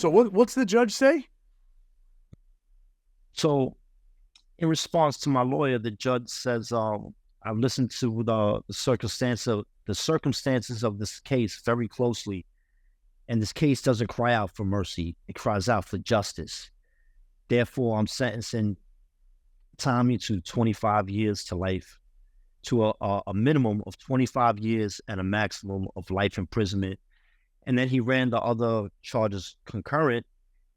So what's the judge say? So in response to my lawyer, the judge says, I've listened to the circumstances of this case very closely, and this case doesn't cry out for mercy; it cries out for justice. Therefore, I'm sentencing Tommy to 25 years to life, to a minimum of 25 years and a maximum of life imprisonment. And then he ran the other charges concurrent,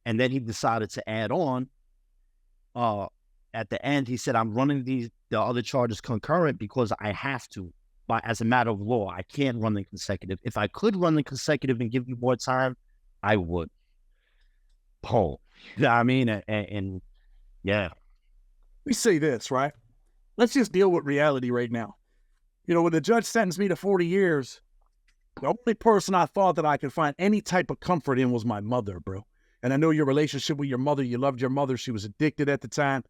and then he decided to add on. At the end, he said, "I'm running the other charges concurrent because I have to, but as a matter of law, I can't run them consecutive. If I could run them consecutive and give you more time, I would." Oh, you know what I mean? And yeah, We say this, right? Let's just deal with reality right now. When the judge sentenced me to 40 years, the only person I thought that I could find any type of comfort in was my mother, bro. And I know your relationship with your mother, you loved your mother. She was addicted at the time.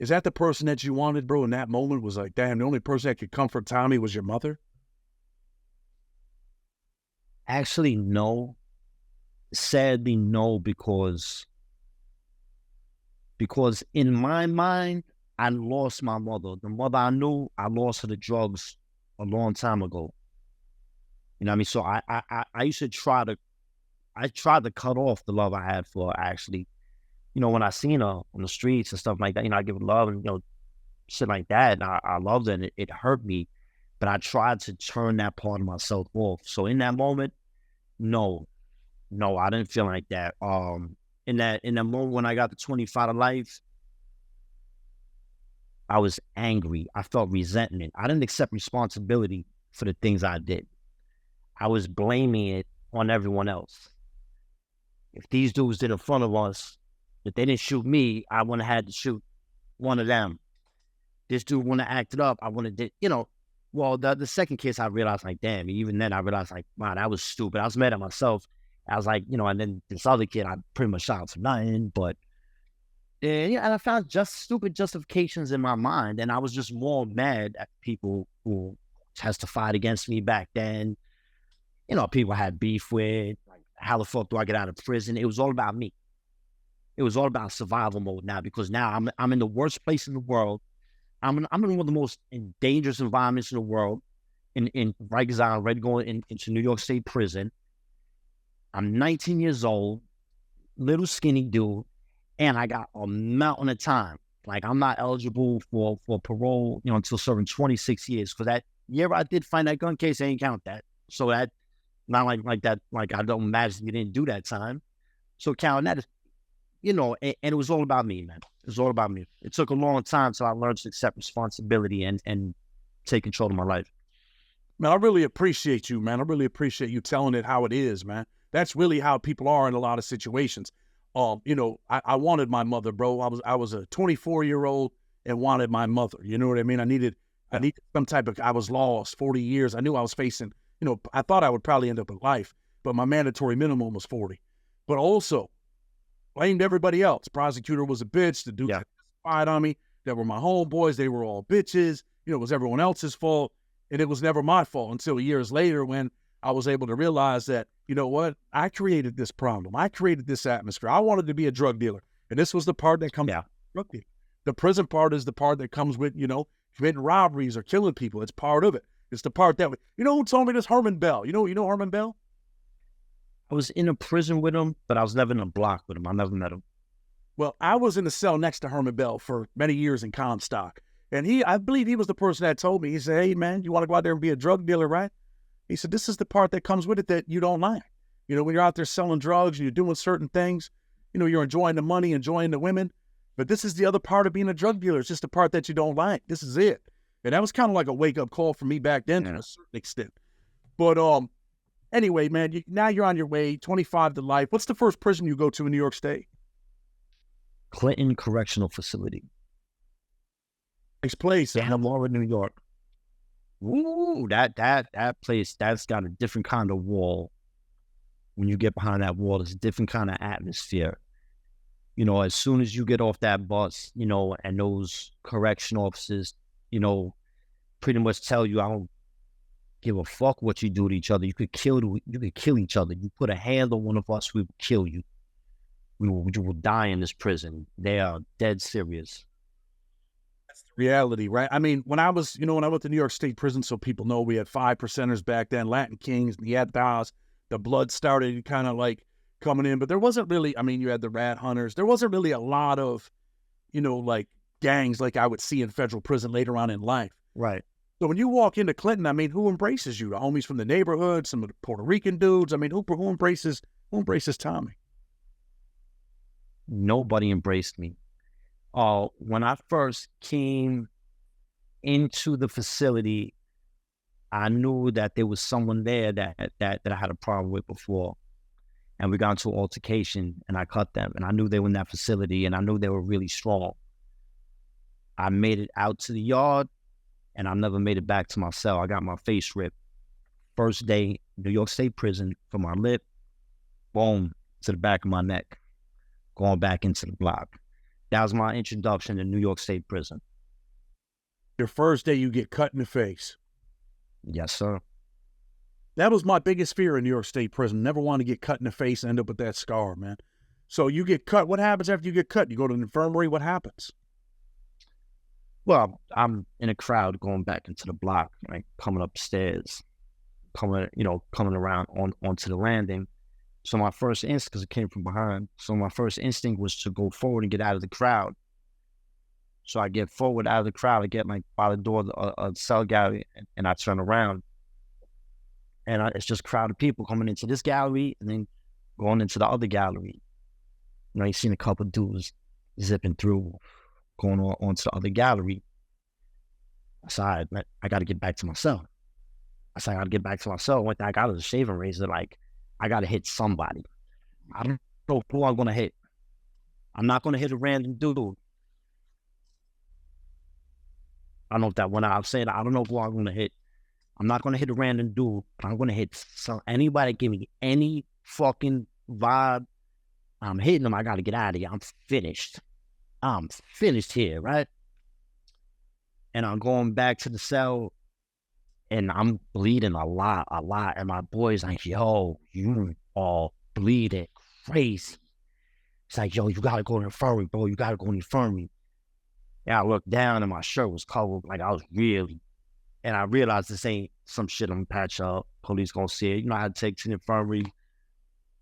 Is that the person that you wanted, bro, in that moment? Was like, damn, the only person that could comfort Tommy was your mother? actually, no. Sadly, no, because in my mind, I lost my mother. The mother I knew, I lost her to drugs a long time ago. You know what I mean? So I used to tried to cut off the love I had for her, actually. When I seen her on the streets and stuff like that, I give her love and, shit like that. And I loved her and it hurt me. But I tried to turn that part of myself off. So in that moment, no, I didn't feel like that. In that moment when I got the 25 to life, I was angry. I felt resentment. I didn't accept responsibility for the things I did. I was blaming it on everyone else. If these dudes did in front of us, if they didn't shoot me, I wouldn't have had to shoot one of them. This dude wouldn't have acted up. I wouldn't have did. Well, the second case, I realized, like, damn, even then I realized, like, wow, that was stupid. I was mad at myself. I was like, and then this other kid, I pretty much shot him for nothing. But yeah, and I found just stupid justifications in my mind. And I was just more mad at people who testified against me back then. People I had beef with, like, how the fuck do I get out of prison? It was all about me. It was all about survival mode now, because now I'm in the worst place in the world. I'm in one of the most dangerous environments in the world, in Rikers Island, ready going into New York State prison. I'm 19 years old, little skinny dude, and I got a mountain of time. Like, I'm not eligible for parole, until serving 26 years. Because that year I did find that gun case, I ain't count that. So that, not like that, like, I don't imagine you didn't do that time. So counting that is, and it was all about me, man. It was all about me. It took a long time till I learned to accept responsibility and take control of my life. Man, I really appreciate you, man. I really appreciate you telling it how it is, man. That's really how people are in a lot of situations. I wanted my mother, bro. I was a 24-year-old and wanted my mother. You know what I mean? I needed some type of, I was lost 40 years. I knew I was facing, I thought I would probably end up with life, but my mandatory minimum was 40. But also blamed everybody else. Prosecutor was a bitch. The dudes testified on me. That were my homeboys. They were all bitches. It was everyone else's fault. And it was never my fault until years later when I was able to realize that, you know what? I created this problem. I created this atmosphere. I wanted to be a drug dealer. And this was the part that comes with drug dealer. The prison part is the part that comes with, committing robberies or killing people. It's part of it. It's the part that, who told me this? Herman Bell. You know Herman Bell? I was in a prison with him, but I was never in a block with him. I never met him. Well, I was in the cell next to Herman Bell for many years in Comstock. And I believe he was the person that told me, he said, hey, man, you want to go out there and be a drug dealer, right? He said, this is the part that comes with it that you don't like. When you're out there selling drugs and you're doing certain things, you're enjoying the money, enjoying the women. But this is the other part of being a drug dealer. It's just the part that you don't like. This is it. And that was kind of like a wake-up call for me back then to a certain extent. But anyway, man, now you're on your way, 25 to life. What's the first prison you go to in New York State? Clinton Correctional Facility. Nice place. Santa Laura, New York. Ooh, that place, that's got a different kind of wall. When you get behind that wall, it's a different kind of atmosphere. As soon as you get off that bus, and those correction officers, pretty much tell you, give a fuck what you do to each other. You could kill each other. You put a hand on one of us, we will kill you. You will die in this prison. They are dead serious. That's the reality, right? I mean, when I was, when I went to New York State prison, so people know, we had 5%ers back then, Latin Kings, Nietas. The blood started kind of like coming in, but there wasn't really, I mean, you had the rat hunters. There wasn't really a lot of, like gangs like I would see in federal prison later on in life. Right. So when you walk into Clinton, I mean, who embraces you? The homies from the neighborhood, some of the Puerto Rican dudes. I mean, who embraces Tommy? Nobody embraced me. When I first came into the facility, I knew that there was someone there that I had a problem with before. And we got into an altercation and I cut them. And I knew they were in that facility and I knew they were really strong. I made it out to the yard and I never made it back to my cell. I got my face ripped. First day, New York State prison, from my lip, boom, to the back of my neck, going back into the block. That was my introduction to New York State prison. Your first day, you get cut in the face. Yes, sir. That was my biggest fear in New York State prison. Never want to get cut in the face and end up with that scar, man. So you get cut. What happens after you get cut? You go to the infirmary. What happens? Well, I'm in a crowd going back into the block, like coming upstairs, coming around onto the landing. So my first instinct, because it came from behind, so my first instinct was to go forward and get out of the crowd. So I get forward out of the crowd, I get like by the door of the cell gallery, and I turn around. And it's just a crowd of people coming into this gallery and then going into the other gallery. You seen a couple of dudes zipping through, going onto the other gallery. So I got to get back to my cell. I got to get back to my cell. One thing I got is a shaving razor. Like, I got to hit somebody. I don't know who I'm going to hit. I'm not going to hit a random dude. I don't know if that went out. I'm saying I don't know who I'm going to hit. I'm not going to hit a random dude, but I'm going to hit anybody give me any fucking vibe. I'm hitting them. I got to get out of here. I'm finished here, right? And I'm going back to the cell, and I'm bleeding a lot. And my boy's like, yo, you all bleeding crazy. It's like, yo, you got to go to the infirmary, bro. You got to go to the infirmary. And I looked down, and my shirt was covered. Like, I was really... And I realized this ain't some shit I'm gonna patch up. Police gonna see it. I had to take to the infirmary.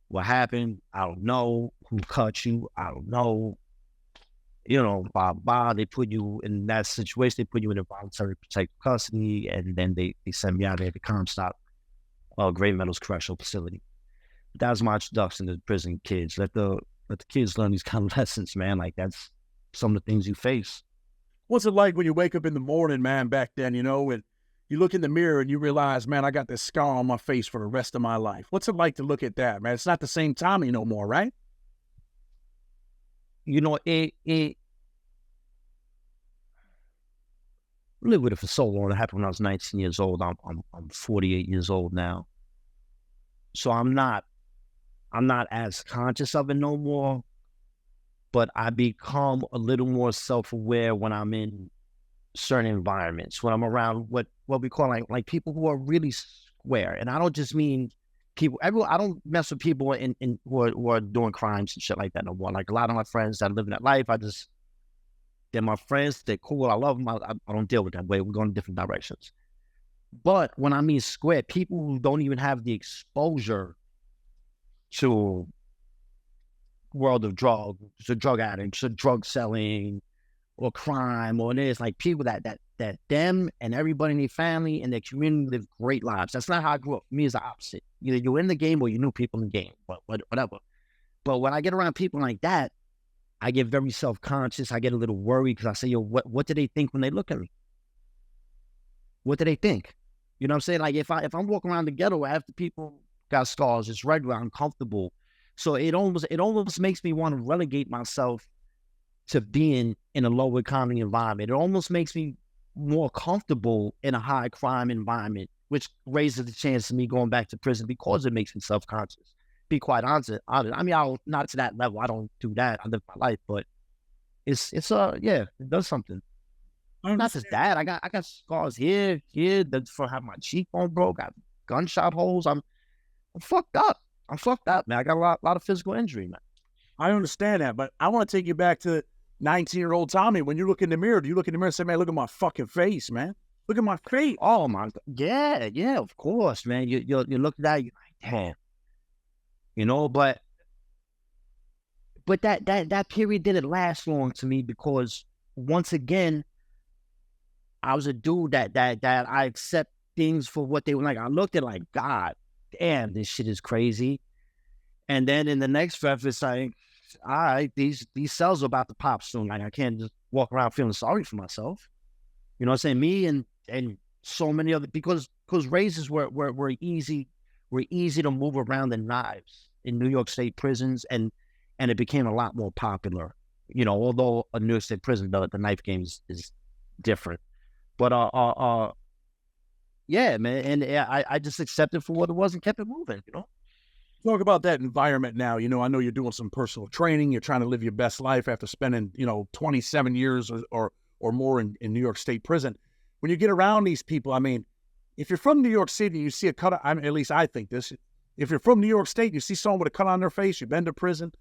What happened? I don't know. Who cut you? I don't know. They put you in that situation. They put you in involuntary protective custody, and then they sent me out there to Comstock, Great Meadows Correctional Facility. That was my introduction to prison kids. Let the kids learn these kind of lessons, man. Like, that's some of the things you face. What's it like when you wake up in the morning, man, back then, and you look in the mirror and you realize, man, I got this scar on my face for the rest of my life. What's it like to look at that, man? It's not the same Tommy no more, right? It lived with it for so long. It happened when I was 19 years old. I'm 48 years old now. So I'm not as conscious of it no more, but I become a little more self-aware when I'm in certain environments, when I'm around what we call like people who are really square. And I don't just mean people, I don't mess with people who are doing crimes and shit like that no more. Like, a lot of my friends that live in that life, they're my friends, they're cool, I love them, I don't deal with that way. We're going in different directions. But when I mean square, people who don't even have the exposure to world of drugs, to drug addicts, to drug selling, or crime, or this, like people that them and everybody in their family and their community live great lives. That's not how I grew up. For me, it's the opposite. Either you're in the game or you knew people in the game, whatever. But when I get around people like that, I get very self-conscious. I get a little worried because I say, yo, what do they think when they look at me? What do they think? You know what I'm saying? Like, if I'm walking around the ghetto after people got scars, it's regular, uncomfortable. So it almost makes me want to relegate myself to being in a low economy environment. It almost makes me more comfortable in a high crime environment, which raises the chance of me going back to prison because it makes me self-conscious. Be quite honest. I mean, not to that level. I don't do that. I live my life, but it does something. I Not just understand. that. I got scars here. That's for having my cheekbone broke. Got gunshot holes. I'm fucked up. I'm fucked up, man. I got a lot of physical injury, man. I understand that, but I want to take you back to 19-year-old Tommy. When you look in the mirror, do you look in the mirror and say, man, look at my fucking face, man? Look at my face. Oh my God. Yeah, of course, man. You look at that, you're like, damn, but that period didn't last long to me because once again, I was a dude that I accept things for what they were like. I looked at it like, God damn, this shit is crazy. And then in the next breath, it's like, all right, these cells are about to pop soon. Like I can't just walk around feeling sorry for myself. You know what I'm saying? Me and so many other because razors were easy to move around in knives in New York State prisons and it became a lot more popular. Although a New York State prison, the knife game is different. But yeah, man, and I just accepted for what it was and kept it moving. Talk about that environment now. I know you're doing some personal training. You're trying to live your best life after spending, 27 years or more in New York State prison. When you get around these people, I mean, if you're from New York City, you see a cut, at least I think this, if you're from New York State, you see someone with a cut on their face, you've been to prison.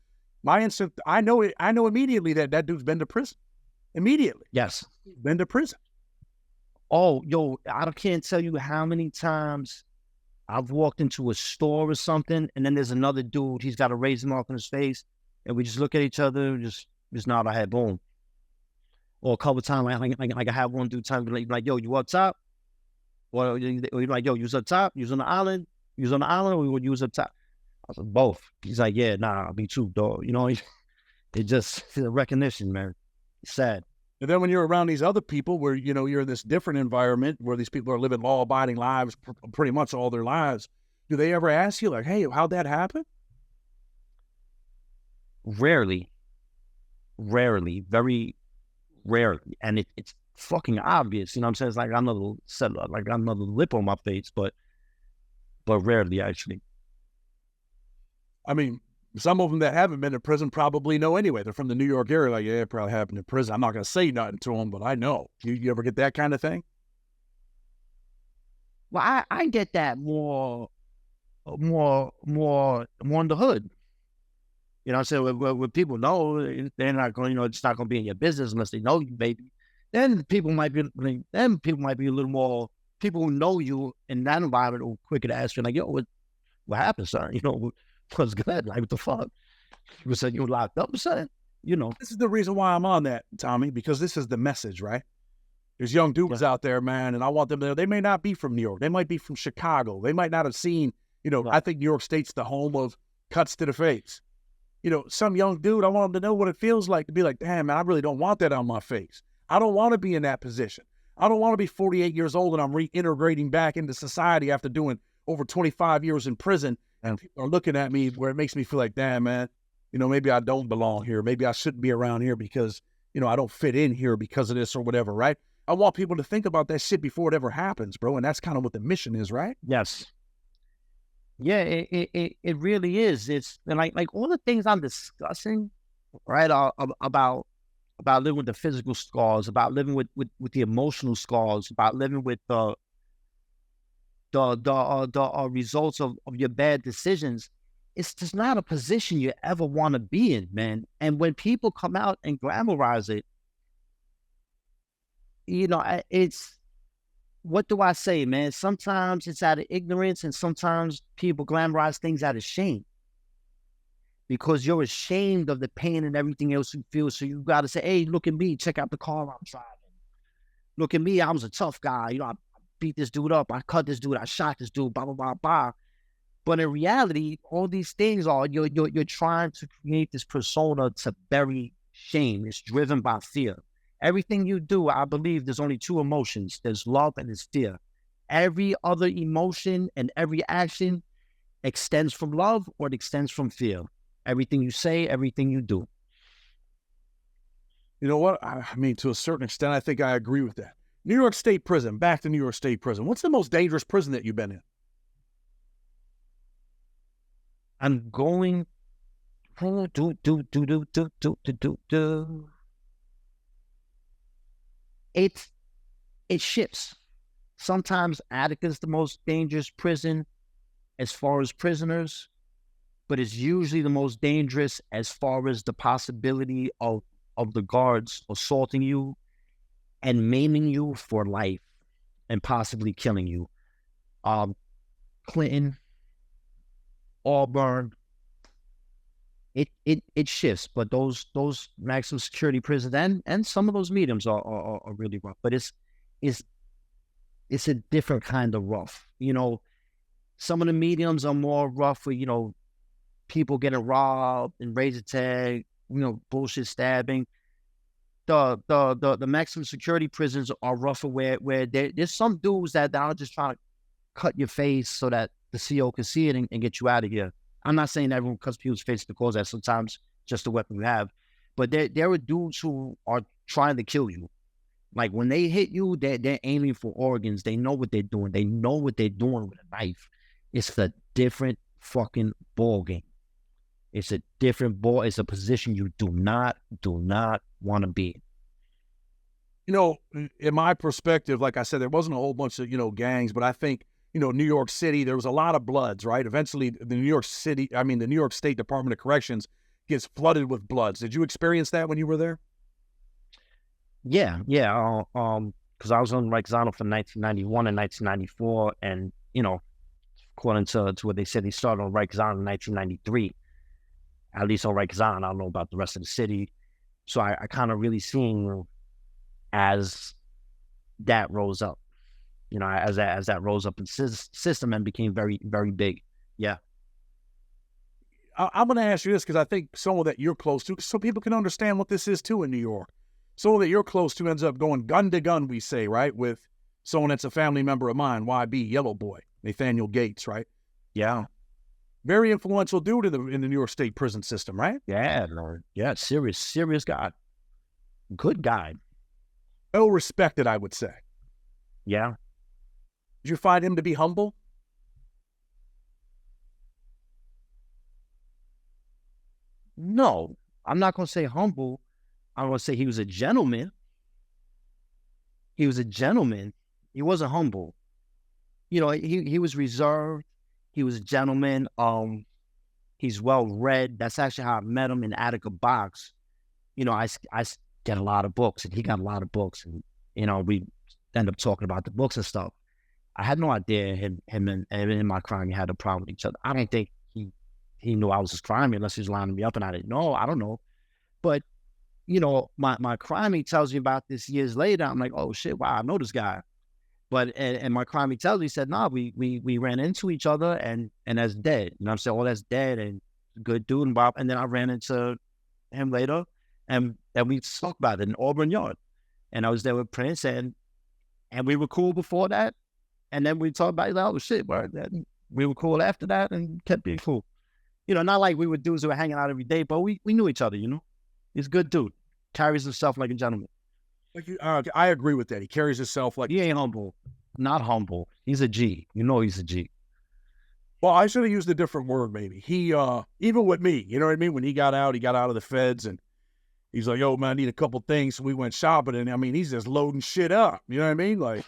My instinct, I know immediately that dude's been to prison. Immediately. Yes. Been to prison. Oh, yo, I can't tell you how many times I've walked into a store or something, and then there's another dude, he's got a razor mark on his face, and we just look at each other and just nod our head, boom. Or a couple of times, like I have one dude tell me, like, yo, you up top? Or you're like, yo, you was up top? You was on the island? You was on the island, or you was up top? I was like, both. He's like, yeah, nah, me too, dog. It's a recognition, man. It's sad. And then when you're around these other people where, you're in this different environment where these people are living law-abiding lives pretty much all their lives, do they ever ask you, like, hey, how'd that happen? Rarely, very rarely. And it's fucking obvious. You know what I'm saying? It's like another lip on my face, but rarely, actually. I mean, some of them that haven't been in prison probably know anyway. They're from the New York area, like, yeah, it probably happened in prison. I'm not going to say nothing to them, but I know. You ever get that kind of thing? Well, I get that more in the hood. You know what I'm saying? When people know, they're not going, it's not going to be in your business unless they know you, baby. Then people might be a little more, people who know you in that environment will quicker to ask you, like, yo, what happened, son? What's good? Like, what the fuck? You said you were locked up or something? This is the reason why I'm on that, Tommy, because this is the message, right? There's young dudes out there, man, and I want them to, they may not be from New York. They might be from Chicago. They might not have seen, I think New York State's the home of cuts to the face. Some young dude, I want them to know what it feels like to be like, damn, man, I really don't want that on my face. I don't want to be in that position. I don't want to be 48 years old and I'm reintegrating back into society after doing over 25 years in prison. And people are looking at me where it makes me feel like, damn, man, maybe I don't belong here. Maybe I shouldn't be around here because, I don't fit in here because of this or whatever, right? I want people to think about that shit before it ever happens, bro. And that's kind of what the mission is, right? Yes. Yeah, it really is. It's and like all the things I'm discussing, right? About living with the physical scars, about living with the emotional scars, about living with the results of your bad decisions. It's just not a position you ever want to be in, man. And when people come out and glamorize it, it's, what do I say, man? Sometimes it's out of ignorance and sometimes people glamorize things out of shame because you're ashamed of the pain and everything else you feel. So you got to say, hey, look at me. Check out the car I'm driving. Look at me. I was a tough guy. I beat this dude up. I cut this dude. I shot this dude, blah, blah, blah, blah. But in reality, all these things are, you're trying to create this persona to bury shame. It's driven by fear. Everything you do, I believe there's only two emotions. There's love and there's fear. Every other emotion and every action extends from love or it extends from fear. Everything you say, everything you do. You know what? I mean, to a certain extent, I think I agree with that. New York State prison, back to New York State prison. What's the most dangerous prison that you've been in? I'm going It it shifts. Sometimes Attica's the most dangerous prison as far as prisoners, but it's usually the most dangerous as far as the possibility of the guards assaulting you and maiming you for life and possibly killing you. Um, Clinton, Auburn, it shifts, but those maximum security prisons and some of those mediums are really rough. But it's it's a different kind of rough. You know, some of the mediums are more rough with, people getting robbed and razor tag, bullshit stabbing. The maximum security prisons are rougher where there's some dudes that are just trying to cut your face so that the CO can see it and get you out of here. I'm not saying everyone cuts people's face to cause that. Sometimes just the weapon you have, but there are dudes who are trying to kill you. Like when they hit you, they're aiming for organs. They know what they're doing. They know what they're doing with a knife. It's a different fucking ball game. It's a different ball. It's a position you do not want to be. In my perspective, like I said, there wasn't a whole bunch of, gangs, but I think, New York City, there was a lot of Bloods, right? Eventually, the New York State Department of Corrections gets flooded with Bloods. Did you experience that when you were there? Yeah. Because I was on Rexona from 1991 and 1994, and, according to what they said, they started on Rexona in 1993. At least on Rexona, I don't know about the rest of the city. So I kind of really seen as that rose up, as that rose up in system and became very, very big. Yeah. I'm going to ask you this because I think someone that you're close to, so people can understand what this is too in New York. Someone that you're close to ends up going gun to gun, we say, right, with someone that's a family member of mine, YB, Yellow Boy, Nathaniel Gates, right? Yeah. Very influential dude in the New York State prison system, right? Yeah, Lord. Yeah, serious guy. Good guy. Well respected, I would say. Yeah. Did you find him to be humble? No, I'm not going to say humble. I'm going to say he was a gentleman. He was a gentleman. He wasn't humble. He was reserved. He was a gentleman. He's well read. That's actually how I met him in Attica Box. I get a lot of books, and he got a lot of books, and we end up talking about the books and stuff. I had no idea him and my crime had a problem with each other. I don't think he knew I was his crime unless he was lining me up, and I didn't know. I don't know, but my crime, he tells me about this years later. I'm like, oh shit, wow, I know this guy. But and my crime, he tells me, he said, nah, we ran into each other and that's dead. And I'm saying, oh, that's dead and good dude and Bob. And then I ran into him later and we talked about it in Auburn Yard. And I was there with Prince and we were cool before that. And then we talked about, oh shit, bro. We were cool after that and kept being cool. Not like we were dudes who were hanging out every day, but we knew each other, He's a good dude. Carries himself like a gentleman. I agree with that. He carries himself like... He ain't humble. Not humble. He's a G. He's a G. Well, I should have used a different word maybe. He, even with me, you know what I mean? When he got out of the feds and he's like, yo, man, I need a couple things. So we went shopping and he's just loading shit up. You know what I mean? Like,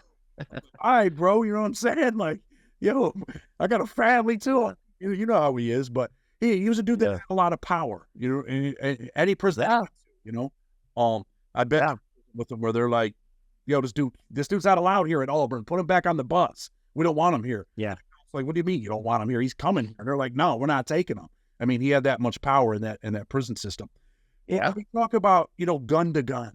all right, bro, you know what I'm saying? Like, yo, I got a family too. You know how he is, but he was a dude that had a lot of power, and any person, I bet with them where they're like, yo, this dude's not allowed here at Auburn. Put him back on the bus. We don't want him here. Yeah. It's like, what do you mean you don't want him here? He's coming. And they're like, no, we're not taking him. I mean, he had that much power in that prison system. Yeah. We talk about, gun to gun.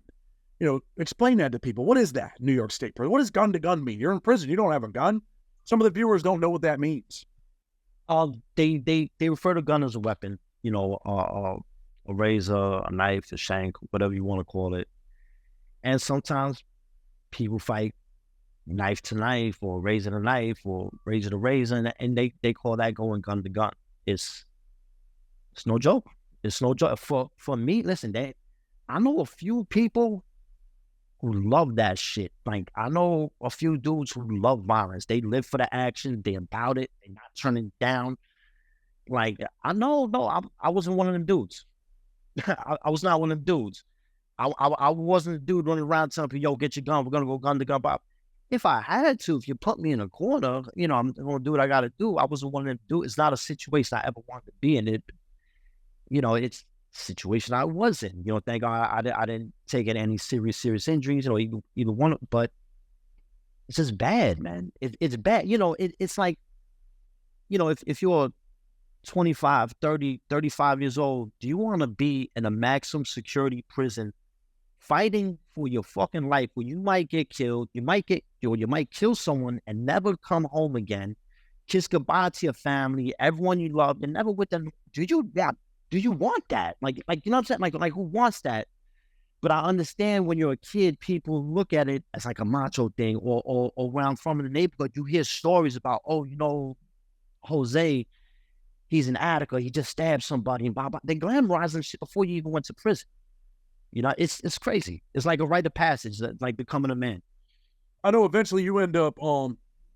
Explain that to people. What is that, New York State prison? What does gun to gun mean? You're in prison. You don't have a gun. Some of the viewers don't know what that means. They refer to gun as a weapon. A razor, a knife, a shank, whatever you want to call it. And sometimes people fight knife to knife or razor to knife or razor to razor, and they call that going gun to gun. It's no joke. It's no joke. For me, listen, I know a few people who love that shit. Like, I know a few dudes who love violence. They live for the action. They about it. They're not turning down. Like, I wasn't one of them dudes. I was not one of them dudes. I wasn't a dude running around telling people, yo, get your gun. We're going to go gun to gun. But if I had to, if you put me in a corner, you know, I'm going to do what I got to do. I wasn't wanting to do. It's not a situation I ever wanted to be in. It, you know, it's a situation I was in. You know, thank God I didn't take any serious injuries, you know, either one. But it's just bad, man. It's bad. You know, it's like, you know, if you're 25, 30, 35 years old, do you want to be in a maximum security prison fighting for your fucking life where you might get killed, you might kill someone and never come home again, kiss goodbye to your family, everyone you love, and never with them? Do you want that? Like, you know what I'm saying? Like who wants that? But I understand when you're a kid, people look at it as like a macho thing, or where I'm from in the neighborhood, you hear stories about, oh, you know, Jose, he's an addict, or he just stabbed somebody, and blah, blah. They glamorize and shit before you even went to prison. You know, it's crazy. It's like a rite of passage, like becoming a man. I know eventually you end up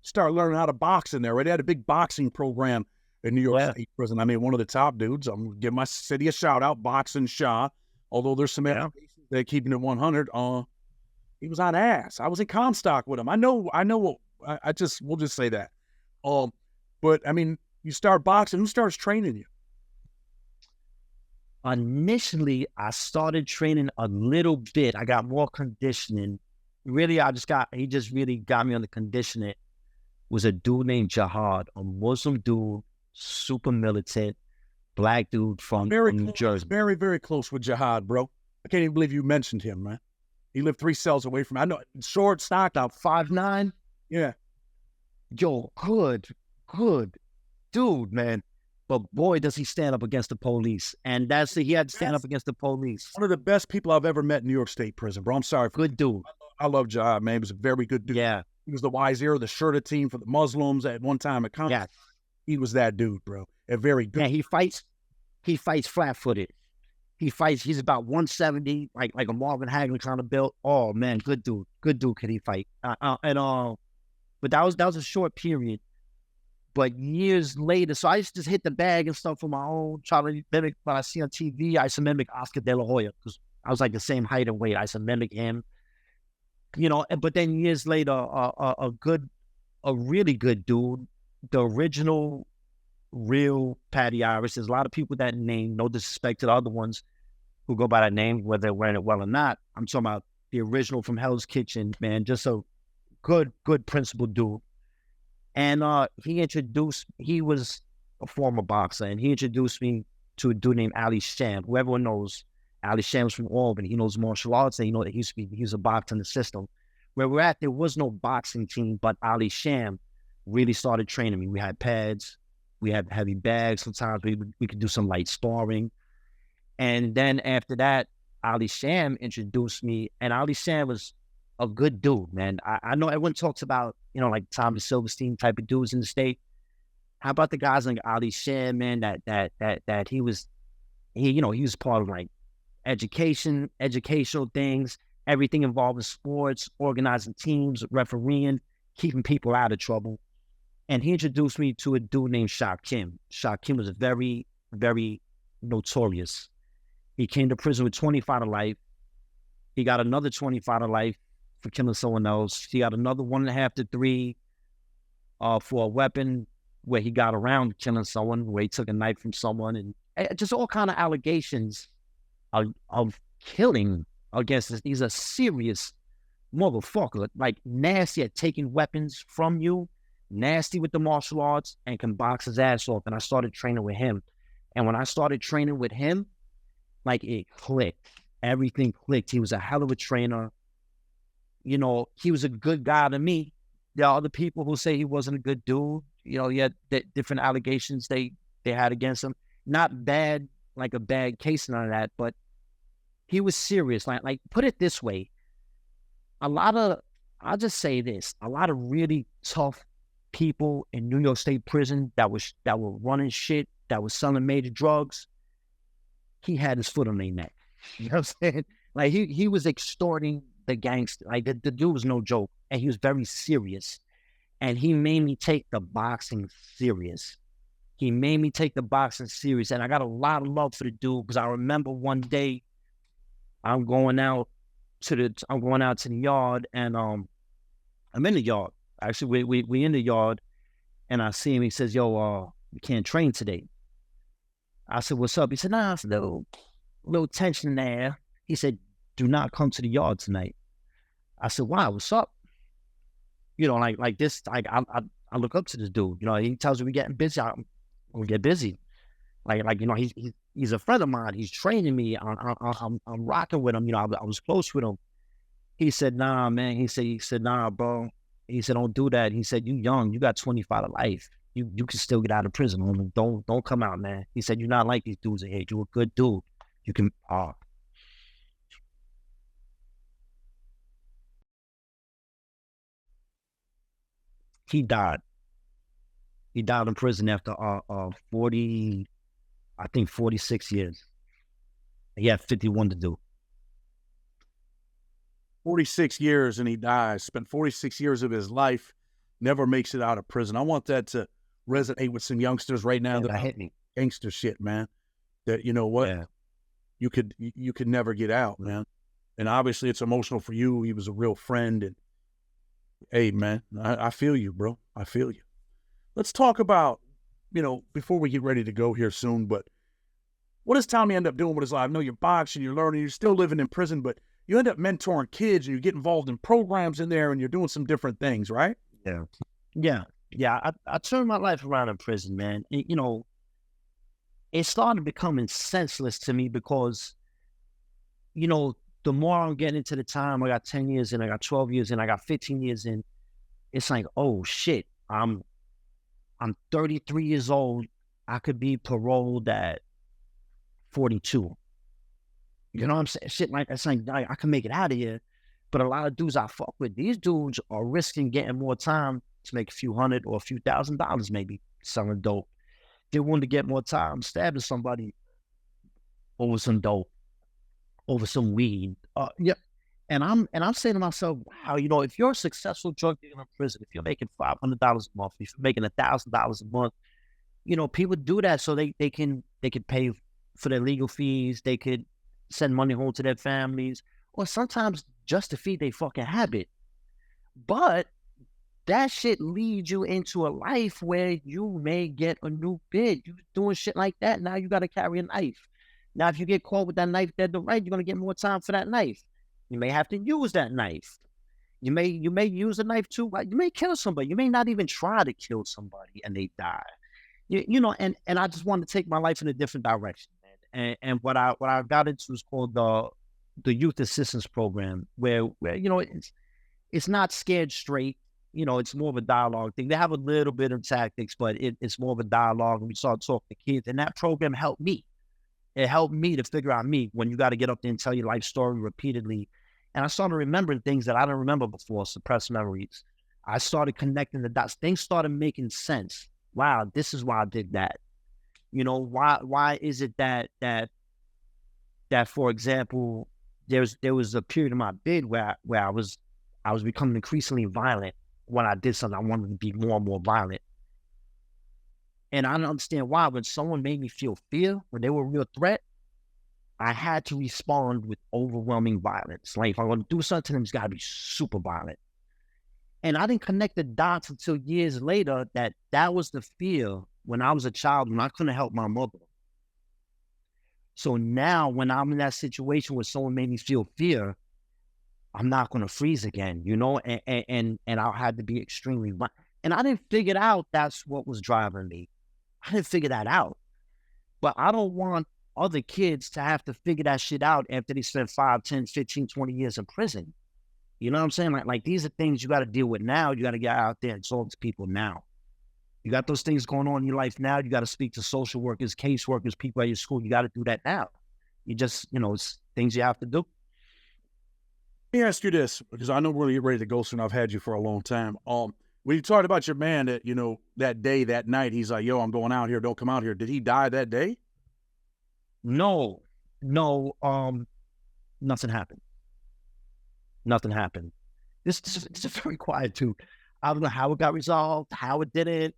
start learning how to box in there, right? They had a big boxing program in New York State Prison. I mean, one of the top dudes, I'm gonna give my city a shout out, Boxing Shaw. Although there's some allegations they're keeping it 100. He was on ass. I was in Comstock with him. I know. We'll just say that. But I mean, you start boxing. Who starts training you? Initially, I started training a little bit. I got more conditioning. Really, he just really got me on the conditioning. Was a dude named Jihad, a Muslim dude, super militant, black dude from New Jersey. Very, very close with Jihad, bro. I can't even believe you mentioned him, man. He lived 3 cells away from me. I know, short, stocked out, 5'9". Yeah. Yo, good dude, man. But boy, does he stand up against the police. And he had to stand up against the police. One of the best people I've ever met in New York State Prison, bro. I'm sorry. Good dude. I love Jihad, man. He was a very good dude. Yeah. He was the wise ear of the Shirta team for the Muslims at one time at Compton. Yeah. He was that dude, bro. A very good. Yeah, he fights flat-footed. He's about 170, like a Marvin Hagler kind of built. Oh man, good dude. Good dude can he fight. But that was a short period. But years later, so I used to just hit the bag and stuff for my own, try to mimic what I see on TV. I used to mimic Oscar De La Hoya because I was like the same height and weight. I used to mimic him, you know. But then years later, a really good dude, the original, real Patty Iris. There's a lot of people that name, no disrespect to the other ones who go by that name, whether they're wearing it well or not. I'm talking about the original from Hell's Kitchen, man. Just a good principled dude. And he was a former boxer, and he introduced me to a dude named Ali Sham. Whoever knows, Ali Sham's from Albany. He knows martial arts, and he was a boxer in the system. Where we're at, there was no boxing team, but Ali Sham really started training me. We had pads, we had heavy bags. Sometimes we could do some light sparring. And then after that, Ali Sham introduced me, and Ali Sham was a good dude, man. I know everyone talks about, you know, like Tommy Silverstein type of dudes in the state. How about the guys like Ali Sham, man, that he was part of like educational things, everything involving sports, organizing teams, refereeing, keeping people out of trouble. And he introduced me to a dude named Shaq Kim. Shaq Kim was very, very notorious. He came to prison with 25 to life. He got another 25 to life for killing someone else. He got another 1.5 to 3 for a weapon where he got around killing someone, where he took a knife from someone, and just all kind of allegations of killing against this. He's a serious motherfucker, like nasty at taking weapons from you, nasty with the martial arts, and can box his ass off. And I started training with him. And when I started training with him, like it clicked. Everything clicked. He was a hell of a trainer. You know, he was a good guy to me. There are other people who say he wasn't a good dude. You know, he had different allegations they had against him. Not bad, like a bad case, none of that, but he was serious. Like put it this way, I'll just say this, a lot of really tough people in New York State prison that were running shit, that was selling major drugs, he had his foot on their neck. You know what I'm saying? Like he was extorting the gangster. Like the dude was no joke, and he was very serious. And he made me take the boxing serious. And I got a lot of love for the dude because I remember one day I'm going out I'm going out to the yard, and I'm in the yard. Actually, we in the yard, and I see him. He says, "Yo, we can't train today." I said, "What's up?" He said, "Nah, it's a little tension there." He said, "Do not come to the yard tonight." I said, "Why? What's up?" Like this. I look up to this dude. He tells me we getting busy. We get busy. He's a friend of mine. He's training me. I'm rocking with him. I was close with him. He said, "Nah, man." He said, "Nah, bro." He said, "Don't do that." He said, "You young. You got 25 to life. You can still get out of prison. Homie. Don't come out, man." He said, "You're not like these dudes in here. You're a good dude. You can." He died. He died in prison after 40, I think 46 years. He had 51 to do. 46 years and he dies. Spent 46 years of his life, never makes it out of prison. I want that to resonate with some youngsters right now Yeah, that that hit me. gangster shit, man. That you know what Yeah. you could never get out, man. And obviously it's emotional for you. He was a real friend. And hey, man, I feel you, bro. I feel you. Let's talk about, before we get ready to go here soon, but what does Tommy end up doing with his life? I know you're boxing, you're learning, you're still living in prison, but you end up mentoring kids and you get involved in programs in there and you're doing some different things, right? Yeah. Yeah. Yeah. I turned my life around in prison, man. It started becoming senseless to me because, you know, the more I'm getting into the time, I got 10 years in, I got 12 years in, I got 15 years in. It's like, oh shit, I'm 33 years old. I could be paroled at 42. You know what I'm saying? Shit like that's like I can make it out of here. But a lot of dudes I fuck with, these dudes are risking getting more time to make a few hundred or a few $1,000s maybe selling dope. They want to get more time stabbing somebody over some dope, over some weed. Yeah. And I'm saying to myself, wow, if you're a successful drug dealer in prison, if you're making $500 a month, if you're making $1,000 a month, people do that so they could pay for their legal fees. They could send money home to their families, or sometimes just to feed their fucking habit. But that shit leads you into a life where you may get a new bid. You doing shit like that. Now you got to carry a knife. Now, if you get caught with that knife dead to right, you're gonna get more time for that knife. You may have to use that knife. You may use a knife too. You may kill somebody. You may not even try to kill somebody and they die. And I just wanted to take my life in a different direction, man. And what I got into is called the Youth Assistance Program, where it's not scared straight. It's more of a dialogue thing. They have a little bit of tactics, but it's more of a dialogue. And we start talking to kids, and that program helped me. It helped me to figure out me when you got to get up there and tell your life story repeatedly. And I started remembering things that I didn't remember before, suppressed memories. I started connecting the dots. Things started making sense. Wow, this is why I did that. Why is it that for example, there was a period in my bid where I was becoming increasingly violent. When I did something, I wanted to be more and more violent. And I didn't understand why. When someone made me feel fear, when they were a real threat, I had to respond with overwhelming violence. Like if I'm going to do something to them, it's got to be super violent. And I didn't connect the dots until years later that was the fear when I was a child, when I couldn't help my mother. So now when I'm in that situation where someone made me feel fear, I'm not going to freeze again, and I'll have to be extremely violent. And I didn't figure it out. That's what was driving me. I didn't figure that out. But I don't want other kids to have to figure that shit out after they spend 5, 10, 15, 20 years in prison. You know what I'm saying? Like these are things you got to deal with now. You got to get out there and talk to people now. You got those things going on in your life now. You got to speak to social workers, caseworkers, people at your school. You got to do that now. You just, it's things you have to do. Let me ask you this, because I know we're going to get ready to go soon. I've had you for a long time. When you talked about your man that, that day, that night, he's like, yo, I'm going out here. Don't come out here. Did he die that day? No, nothing happened. Nothing happened. This is very quiet too. I don't know how it got resolved, how it didn't.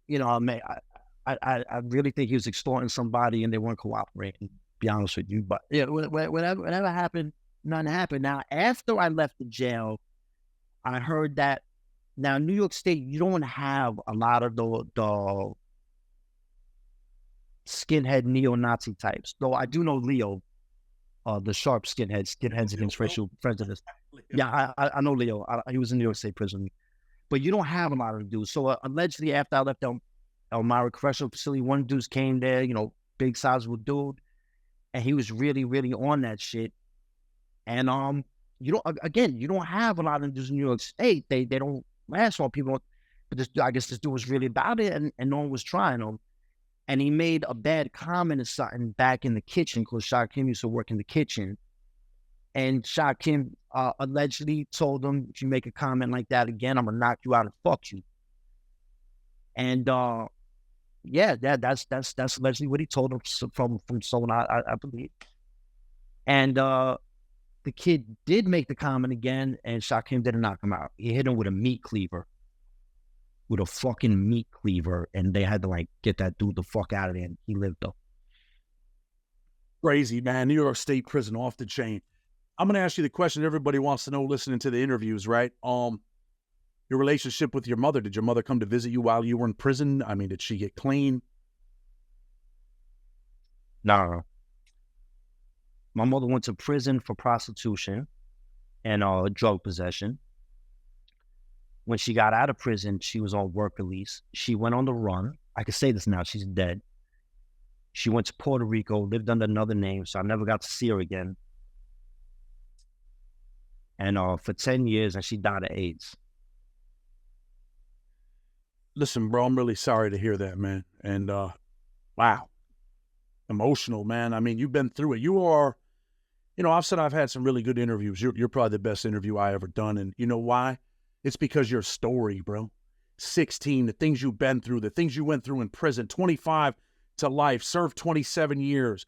I really think he was extorting somebody and they weren't cooperating. be honest with you. But yeah, whatever happened, nothing happened. Now, after I left the jail, I heard that now in New York State, you don't have a lot of the skinhead neo-Nazi types. Though I do know Leo, the sharp skinheads against racial prejudice. Yeah, I know Leo. He was in New York State prison. But you don't have a lot of dudes. So allegedly, after I left Elmira Correctional Facility, one dude came there, big sizable dude, and he was really, really on that shit. And you don't have a lot of dudes in New York State. They don't last long. People, but I guess this dude was really about it, and no one was trying him. And he made a bad comment or something back in the kitchen because Shakim used to work in the kitchen. And Shakim allegedly told him, if you make a comment like that again, I'm going to knock you out and fuck you. And that's allegedly what he told him from someone I believe. And the kid did make the comment again, and Shakim didn't knock him out. He hit him with a meat cleaver. With a fucking meat cleaver, and they had to get that dude the fuck out of there, and he lived though. Crazy, man. New York State prison, off the chain. I'm going to ask you the question everybody wants to know listening to the interviews, right? Your relationship with your mother. Did your mother come to visit you while you were in prison? I mean, did she get clean? No. My mother went to prison for prostitution and drug possession. When she got out of prison, she was on work release. She went on the run. I can say this now, she's dead. She went to Puerto Rico, lived under another name, so I never got to see her again. And for 10 years, and she died of AIDS. Listen, bro, I'm really sorry to hear that, man. And wow, emotional, man. I mean, you've been through it. You are, I've said I've had some really good interviews. You're probably the best interview I ever done. And you know why? It's because your story, bro. 16, the things you've been through, the things you went through in prison, 25 to life, served 27 years.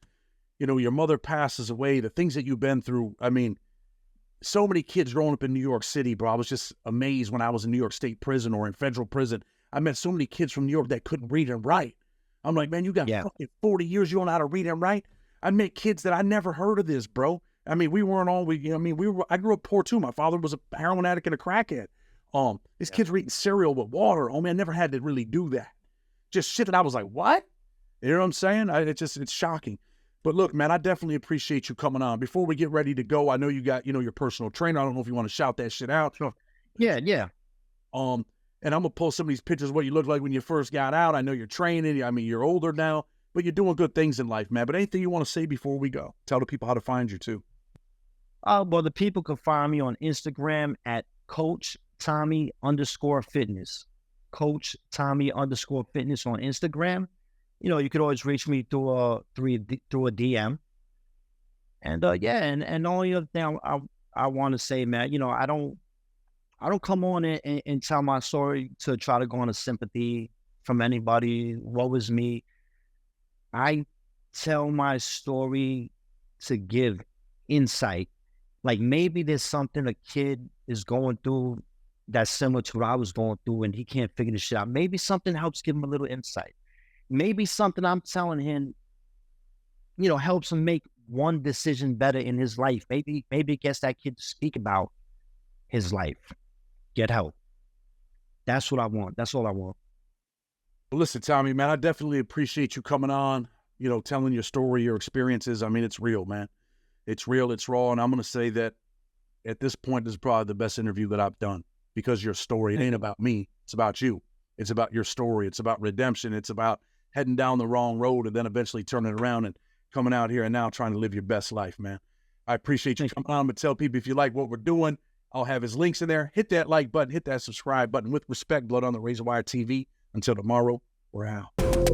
Your mother passes away, the things that you've been through. I mean, so many kids growing up in New York City, bro. I was just amazed when I was in New York State prison or in federal prison. I met so many kids from New York that couldn't read and write. I'm like, man, you got fucking 40 years, you don't know how to read and write? I met kids that I never heard of this, bro. I mean, we weren't all, I grew up poor too. My father was a heroin addict and a crackhead. These kids were eating cereal with water. Oh man, I never had to really do that. Just shit that I was like, what? You know what I'm saying? It's shocking. But look, man, I definitely appreciate you coming on. Before we get ready to go, I know you got, your personal trainer. I don't know if you want to shout that shit out. Sure. Yeah. And I'm gonna post some of these pictures of what you looked like when you first got out. I know you're training. I mean, you're older now, but you're doing good things in life, man. But anything you want to say before we go? Tell the people how to find you too. Well, the people can find me on Instagram at Coach Tommy_fitness. Coach Tommy_fitness on Instagram. You could always reach me through a DM. And the only other thing I want to say, man, I don't come on and tell my story to try to go on a sympathy from anybody. Woe is me. I tell my story to give insight. Like maybe there's something a kid is going through that's similar to what I was going through and he can't figure this shit out. Maybe something helps give him a little insight. Maybe something I'm telling him, helps him make one decision better in his life. Maybe it gets that kid to speak about his life. Get help. That's what I want. That's all I want. Well, listen, Tommy, man, I definitely appreciate you coming on, telling your story, your experiences. I mean, it's real, man. It's real, it's raw. And I'm going to say that at this point, this is probably the best interview that I've done because your story, it ain't about me. It's about you. It's about your story. It's about redemption. It's about heading down the wrong road and then eventually turning around and coming out here and now trying to live your best life, man. I appreciate you coming on, but tell people if you like what we're doing, I'll have his links in there. Hit that like button, hit that subscribe button. With respect, Blood on the Razor Wire TV. Until tomorrow, we're out.